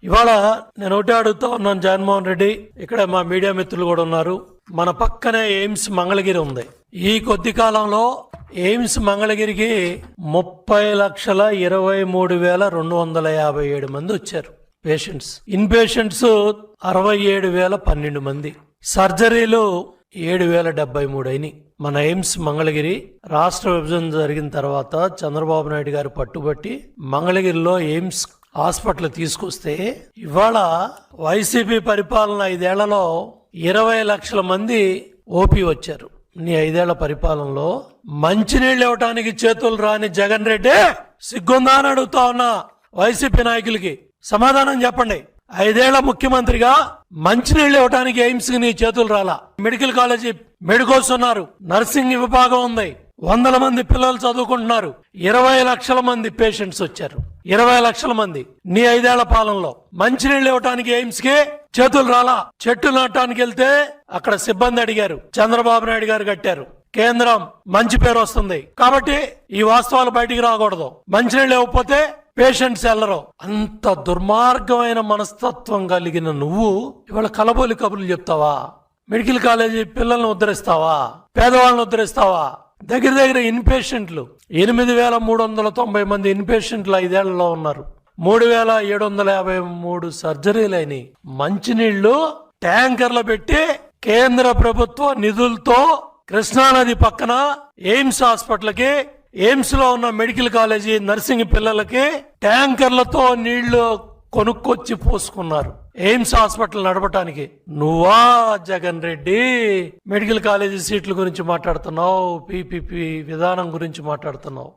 ఇవాళ నేను ఒకటే అడుగుతా ఉన్నాను జగన్మోహన్ రెడ్డి, ఇక్కడ మా మీడియా మిత్రులు కూడా ఉన్నారు. మన పక్కనే ఎయిమ్స్ మంగళగిరి ఉంది. ఈ కొద్ది కాలంలో ఎయిమ్స్ మంగళగిరికి 30,23,257 మంది వచ్చారు పేషెంట్స్. ఇన్ పేషెంట్స్ 67,012 మంది. సర్జరీలు 7,073 అయినాయి. మన ఎయిమ్స్ మంగళగిరి రాష్ట్ర విభజన జరిగిన తర్వాత చంద్రబాబు నాయుడు గారు పట్టుబట్టి మంగళగిరిలో ఎయిమ్స్ హాస్పిటల్ తీసుకొస్తే ఇవాళ వైసీపీ పరిపాలన 5 ఏళ్లలో 20 లక్షల మంది ఓపీ వచ్చారు. నీ 5 ఏళ్ల పరిపాలనలో మంచినీళ్ళు ఇవ్వటానికి చేతులు రాని జగన్ రెడ్డి సిగ్గుందా అని అడుగుతా ఉన్నా వైసీపీ నాయకులకి. సమాధానం చెప్పండి. 5 ఏళ్ల ముఖ్యమంత్రిగా మంచినీళ్ళు ఇవ్వటానికి ఎయిమ్స్ కి నీ చేతులు రాలా. మెడికల్ కాలేజీ మెడికోస్ ఉన్నారు, నర్సింగ్ విభాగం ఉంది, 100 మంది పిల్లలు చదువుకుంటున్నారు, 20 లక్షల మంది పేషెంట్స్ వచ్చారు. 20 లక్షల మంది నీ 5 ఏళ్ల పాలనలో. మంచినీళ్ళు ఇవ్వటానికి ఎయిమ్స్ కి చేతులు రాలా. చెట్టు నాటడానికి వెళ్తే అక్కడ సిబ్బంది అడిగారు, చంద్రబాబు నాయుడు గారు కట్టారు. కేంద్రం మంచి పేరు వస్తుంది కాబట్టి ఈ వాస్తవాలు బయటికి రాకూడదు. మంచినీళ్ళు ఇవ్వకపోతే పేషెంట్స్ వెళ్లరు. అంత దుర్మార్గమైన మనస్తత్వం కలిగిన నువ్వు ఇవాళ కలబోలి కబుర్లు చెప్తావా? మెడికల్ కాలేజీ పిల్లల్ని ఉద్ధరిస్తావా? పేదవాళ్ళని ఉద్ధరిస్తావా? దగ్గర ఇన్ పేషెంట్లు 8,390 మంది ఇన్ పేషెంట్లు 5 ఏళ్లలో ఉన్నారు. 3,753 సర్జరీలైనవి. మంచినీళ్లు ట్యాంకర్లు పెట్టి కేంద్ర ప్రభుత్వ నిధులతో కృష్ణానది పక్కన ఎయిమ్స్ హాస్పిటల్ కి, ఎయిమ్స్ లో ఉన్న మెడికల్ కాలేజీ నర్సింగ్ పిల్లలకి ట్యాంకర్లతో నీళ్లు కొనుక్కొచ్చి పోసుకున్నారు ఎయిమ్స్ హాస్పిటల్ నడపటానికి. నువ్వా జగన్ రెడ్డి మెడికల్ కాలేజీ సీట్ల గురించి మాట్లాడుతున్నావు, పీపీపీ విధానం గురించి మాట్లాడుతున్నావు.